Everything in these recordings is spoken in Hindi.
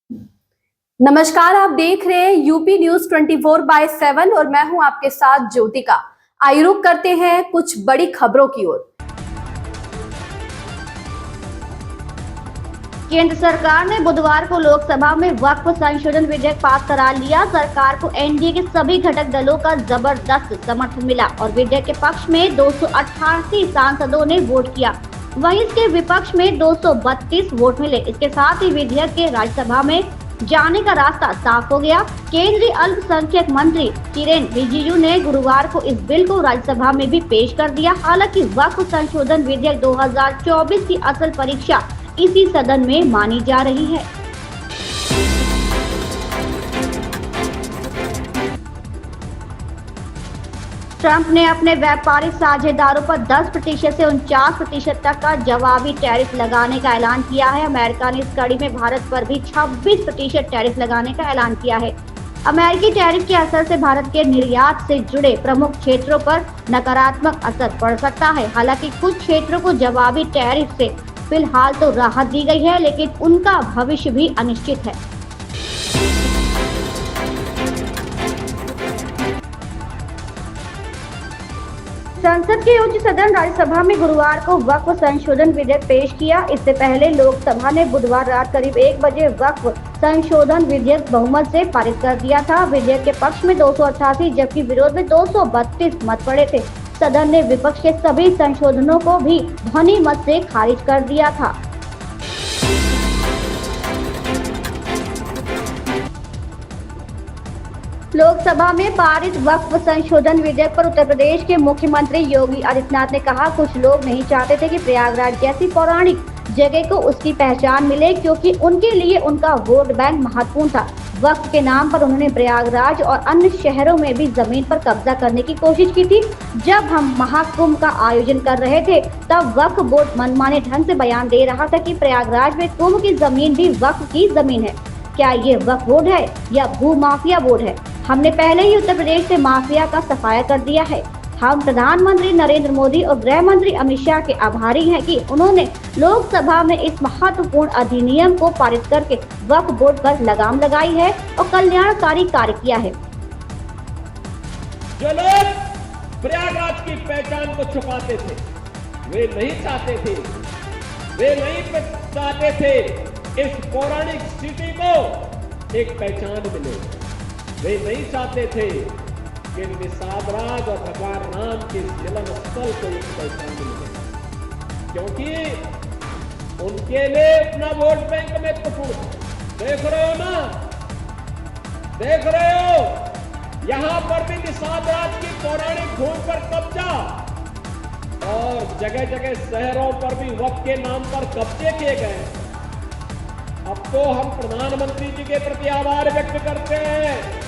नमस्कार, आप देख रहे हैं यूपी न्यूज 24/7 और मैं हूं आपके साथ ज्योतिका। आइए रुक करते हैं कुछ बड़ी खबरों की ओर। केंद्र सरकार ने बुधवार को लोकसभा में वक्फ संशोधन विधेयक पास करा लिया। सरकार को एनडीए के सभी घटक दलों का जबरदस्त समर्थन मिला और विधेयक के पक्ष में 288 सांसदों ने वोट किया, वहीं इसके विपक्ष में 232 वोट मिले। इसके साथ ही विधेयक के राज्यसभा में जाने का रास्ता साफ हो गया। केंद्रीय अल्पसंख्यक मंत्री किरेन रिजिजू ने गुरुवार को इस बिल को राज्यसभा में भी पेश कर दिया। हालांकि वक्फ संशोधन विधेयक 2024 की असल परीक्षा इसी सदन में मानी जा रही है। ट्रंप ने अपने व्यापारिक साझेदारों पर 10% से 49% तक का जवाबी टैरिफ लगाने का ऐलान किया है। अमेरिका ने इस कड़ी में भारत पर भी 26% टैरिफ लगाने का ऐलान किया है। अमेरिकी टैरिफ के असर से भारत के निर्यात से जुड़े प्रमुख क्षेत्रों पर नकारात्मक असर पड़ सकता है। हालांकि कुछ क्षेत्रों को जवाबी टैरिफ से फिलहाल तो राहत दी गई है, लेकिन उनका भविष्य भी अनिश्चित है। संसद के उच्च सदन राज्यसभा में गुरुवार को वक्फ संशोधन विधेयक पेश किया। इससे पहले लोकसभा ने बुधवार रात करीब 1 बजे वक्फ संशोधन विधेयक बहुमत से पारित कर दिया था। विधेयक के पक्ष में 288 जबकि विरोध में 232 मत पड़े थे। सदन ने विपक्ष के सभी संशोधनों को भी ध्वनि मत से खारिज कर दिया था। लोकसभा में पारित वक्फ संशोधन विधेयक पर उत्तर प्रदेश के मुख्यमंत्री योगी आदित्यनाथ ने कहा, कुछ लोग नहीं चाहते थे कि प्रयागराज जैसी पौराणिक जगह को उसकी पहचान मिले, क्योंकि उनके लिए उनका वोट बैंक महत्वपूर्ण था। वक्फ के नाम पर उन्होंने प्रयागराज और अन्य शहरों में भी जमीन पर कब्जा करने की कोशिश की थी। जब हम महाकुंभ का आयोजन कर रहे थे, तब वक्फ बोर्ड मनमाने ढंग से बयान दे रहा था कि प्रयागराज में कुंभ की जमीन भी वक्फ की जमीन है। क्या ये वक्फ बोर्ड है या भू माफिया बोर्ड है? हमने पहले ही उत्तर प्रदेश से माफिया का सफाया कर दिया है। हम प्रधानमंत्री नरेंद्र मोदी और गृह मंत्री अमित शाह के आभारी हैं कि उन्होंने लोकसभा में इस महत्वपूर्ण अधिनियम को पारित करके वक्फ बोर्ड पर लगाम लगाई है और कल्याणकारी कार्य किया है। जो लोग प्रयागराज की पहचान को छुपाते थे, वे नहीं चाहते थे इस पौराणिक सिटी को एक पहचान मिले। वे नहीं चाहते थे कि निषादराज और भगवान राम के मिलन स्थल को एक पहचान मिले, क्योंकि उनके लिए अपना वोट बैंक महत्वपूर्ण। देख रहे हो ना, देख रहे हो यहां पर भी निषादराज की पौराणिक भूमि पर कब्जा और जगह जगह शहरों पर भी वक्फ के नाम पर कब्जे किए गए। अब तो हम प्रधानमंत्री जी के प्रति आभार व्यक्त करते हैं।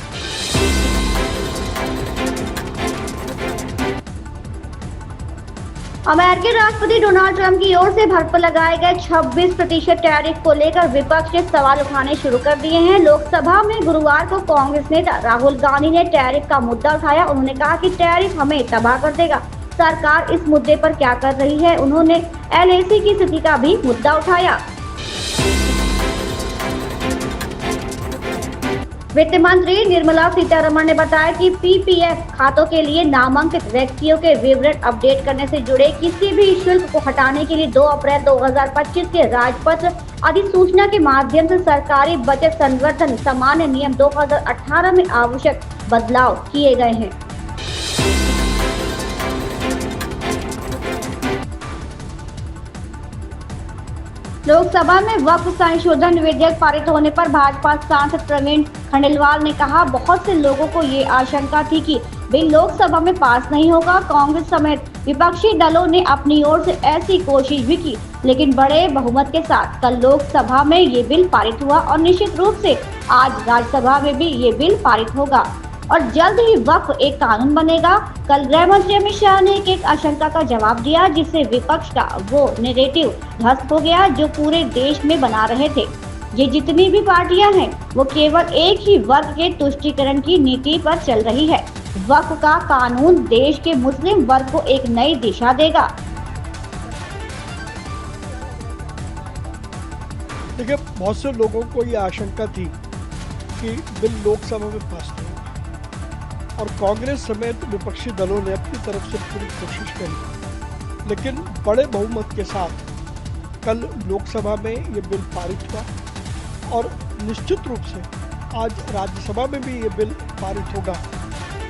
अमेरिकी राष्ट्रपति डोनाल्ड ट्रंप की ओर से भारत पर लगाए गए 26% टैरिफ को लेकर विपक्ष ने सवाल उठाने शुरू कर दिए हैं। लोकसभा में गुरुवार को कांग्रेस नेता राहुल गांधी ने टैरिफ का मुद्दा उठाया। उन्होंने कहा कि टैरिफ हमें तबाह कर देगा। सरकार इस मुद्दे पर क्या कर रही है? उन्होंने एलएसी की स्थिति का भी मुद्दा उठाया। वित्त मंत्री निर्मला सीतारमण ने बताया कि पीपीएफ खातों के लिए नामांकित व्यक्तियों के विवरण अपडेट करने से जुड़े किसी भी शुल्क को हटाने के लिए 2 अप्रैल 2025 के राजपत्र अधिसूचना के माध्यम से सरकारी बचत संवर्धन सामान्य नियम 2018 में आवश्यक बदलाव किए गए हैं। लोकसभा में वक्फ संशोधन विधेयक पारित होने पर भाजपा सांसद प्रवीण खंडेलवाल ने कहा, बहुत से लोगों को ये आशंका थी कि बिल लोकसभा में पास नहीं होगा। कांग्रेस समेत विपक्षी दलों ने अपनी ओर से ऐसी कोशिश भी की, लेकिन बड़े बहुमत के साथ कल लोकसभा में ये बिल पारित हुआ और निश्चित रूप से आज राज्यसभा में भी ये बिल पारित होगा और जल्द ही वक्फ एक कानून बनेगा। कल गृह मंत्री अमित शाह ने एक आशंका का जवाब दिया, जिससे विपक्ष का वो नैरेटिव ध्वस्त हो गया जो पूरे देश में बना रहे थे। ये जितनी भी पार्टियां हैं वो केवल एक ही वर्ग के तुष्टीकरण की नीति पर चल रही है। वक्फ का कानून देश के मुस्लिम वर्ग को एक नई दिशा देगा। देखिए, बहुत से लोगों को ये आशंका थी कि बिल लोकसभा में पास नहीं होगा और कांग्रेस समेत विपक्षी दलों ने अपनी तरफ से पूरी कोशिश करी, लेकिन बड़े बहुमत के साथ कल लोकसभा में ये बिल पारित हुआ और निश्चित रूप से आज राज्यसभा में भी ये बिल पारित होगा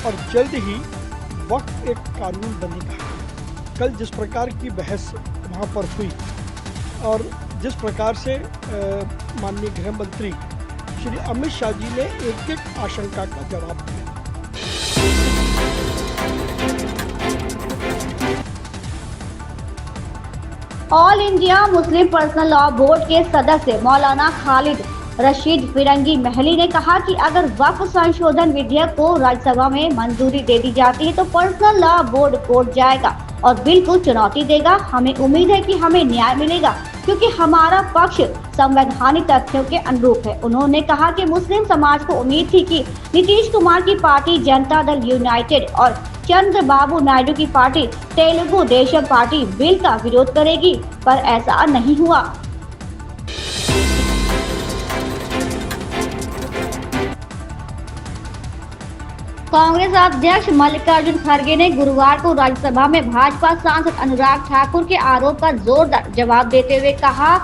और जल्द ही वक्त एक कानून बनेगा। कल जिस प्रकार की बहस वहाँ पर हुई और जिस प्रकार से माननीय गृह मंत्री श्री अमित शाह जी ने एक एक आशंका का जवाब दिया। All India Muslim personal law board के सदस्य मौलाना खालिद रशीद फिरंगी महली ने कहा कि अगर वक्फ संशोधन विधेयक को राज्यसभा में मंजूरी दे दी जाती है तो पर्सनल लॉ बोर्ड कोर्ट जाएगा और बिल को चुनौती देगा। हमें उम्मीद है कि हमें न्याय मिलेगा क्योंकि हमारा पक्ष संवैधानिक तथ्यों के अनुरूप है। उन्होंने कहा कि मुस्लिम समाज को उम्मीद थी कि नीतीश कुमार की पार्टी जनता दल यूनाइटेड और चंद्रबाबू नायडू की party Telugu Desam party bill का विरोध करेगी, पर ऐसा नहीं हुआ। कांग्रेस अध्यक्ष मल्लिकार्जुन खड़गे ने गुरुवार को राज्यसभा में भाजपा सांसद अनुराग ठाकुर के आरोप का जोरदार जवाब देते हुए कहा,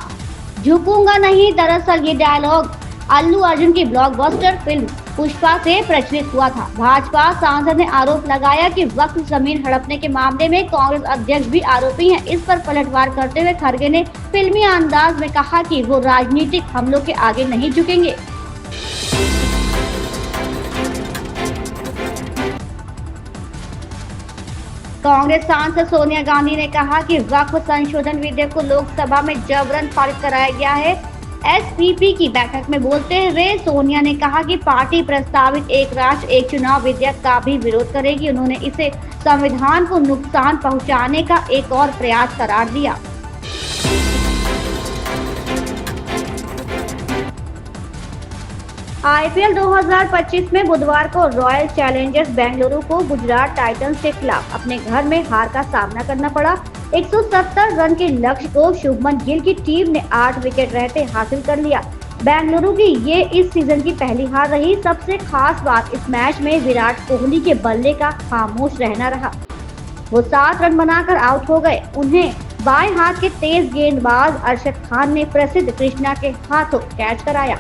झुकूंगा नहीं। दरअसल ये डायलॉग अल्लू अर्जुन की ब्लॉकबस्टर फिल्म पुष्पा से प्रचलित हुआ था। भाजपा सांसद ने आरोप लगाया कि वक्फ जमीन हड़पने के मामले में कांग्रेस अध्यक्ष भी आरोपी हैं। इस पर पलटवार करते हुए खड़गे ने फिल्मी अंदाज में कहा कि वो राजनीतिक हमलों के आगे नहीं झुकेंगे। कांग्रेस सांसद सोनिया गांधी ने कहा कि वक्फ संशोधन विधेयक को लोकसभा में जबरन पारित कराया गया है। एसपीपी की बैठक में बोलते हुए सोनिया ने कहा कि पार्टी प्रस्तावित एक राष्ट्र एक चुनाव विधेयक का भी विरोध करेगी। उन्होंने इसे संविधान को नुकसान पहुंचाने का एक और प्रयास करार दिया। आईपीएल 2025 में बुधवार को रॉयल चैलेंजर्स बेंगलुरु को गुजरात टाइटंस के खिलाफ अपने घर में हार का सामना करना पड़ा। 170 रन के लक्ष्य को शुभमन गिल की टीम ने 8 विकेट रहते हासिल कर लिया। बेंगलुरु की ये इस सीजन की पहली हार रही। सबसे खास बात इस मैच में विराट कोहली के बल्ले का खामोश रहना रहा। वो 7 रन बनाकर आउट हो गए। उन्हें बाएं हाथ के तेज गेंदबाज अरशद खान ने प्रसिद्ध कृष्णा के हाथों कैच कराया।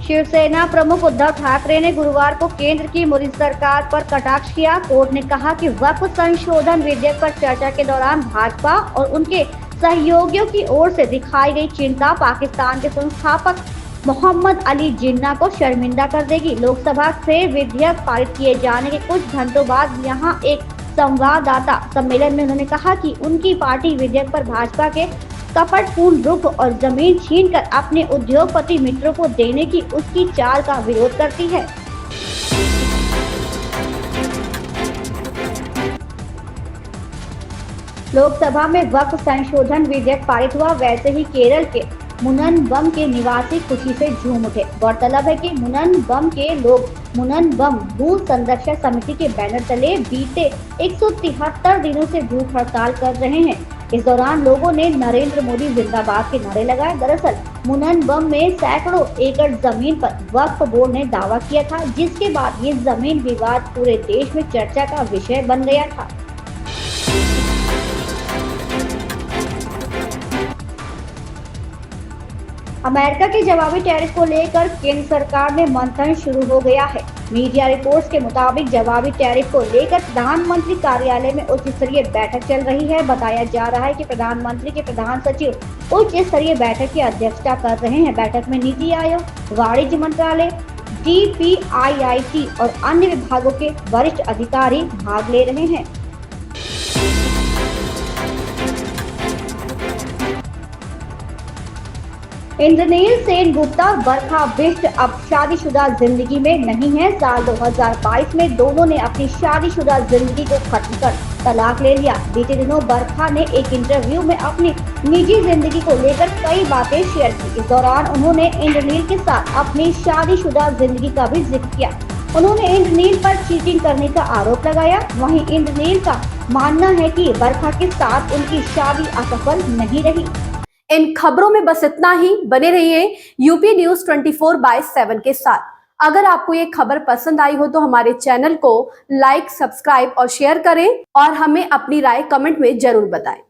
शिवसेना प्रमुख उद्धव ठाकरे ने गुरुवार को केंद्र की मोदी सरकार पर कटाक्ष किया। कोर्ट ने कहा कि वक्फ संशोधन विधेयक पर चर्चा के दौरान भाजपा और उनके सहयोगियों की ओर से दिखाई गई चिंता पाकिस्तान के संस्थापक मोहम्मद अली जिन्ना को शर्मिंदा कर देगी। लोकसभा से विधेयक पारित किए जाने के कुछ घंटों बाद यहां एक संवाददाता सम्मेलन में उन्होंने कहा कि उनकी पार्टी विधेयक पर भाजपा के कपटपूर्ण रुख और जमीन छीनकर अपने उद्योगपति मित्रों को देने की उसकी चाल का विरोध करती है। लोकसभा में वक्फ संशोधन विधेयक पारित हुआ। वैसे ही केरल के मुननबम के निवासी खुशी से झूम उठे। गौरतलब है कि मुननबम के लोग मुननबम भू संरक्षण समिति के बैनर तले बीते 173 दिनों से भूख हड़ताल कर रहे हैं। इस दौरान लोगों ने नरेंद्र मोदी जिंदाबाद के नारे लगाए। दरअसल मुननबम में सैकड़ों एकड़ जमीन पर वक्फ बोर्ड ने दावा किया था, जिसके बाद ये जमीन विवाद पूरे देश में चर्चा का विषय बन गया था। अमेरिका के जवाबी टैरिफ को लेकर केंद्र सरकार में मंथन शुरू हो गया है। मीडिया रिपोर्ट्स के मुताबिक जवाबी टैरिफ को लेकर प्रधानमंत्री कार्यालय में उच्च स्तरीय बैठक चल रही है। बताया जा रहा है कि प्रधानमंत्री के प्रधान सचिव उच्च स्तरीय बैठक की अध्यक्षता कर रहे हैं। बैठक में नीति आयोग, वाणिज्य मंत्रालय, DPIIT और अन्य विभागों के वरिष्ठ अधिकारी भाग ले रहे हैं। इंद्रनील सेनगुप्ता और बरखा बिष्ट अब शादीशुदा जिंदगी में नहीं है। साल 2022 में दोनों ने अपनी शादीशुदा जिंदगी को खत्म कर तलाक ले लिया। बीते दिनों बरखा ने एक इंटरव्यू में अपनी निजी जिंदगी को लेकर कई बातें शेयर की। इस दौरान उन्होंने इंद्रनील के साथ अपनी शादीशुदा जिंदगी का भी जिक्र किया। उन्होंने इंद्रनील पर चीटिंग करने का आरोप लगाया। वहीं इंद्रनील का मानना है कि बरखा के साथ उनकी शादी असफल नहीं रही। इन खबरों में बस इतना ही। बने रहिए यूपी न्यूज 24/7 के साथ। अगर आपको ये खबर पसंद आई हो तो हमारे चैनल को लाइक, सब्सक्राइब और शेयर करें और हमें अपनी राय कमेंट में जरूर बताएं।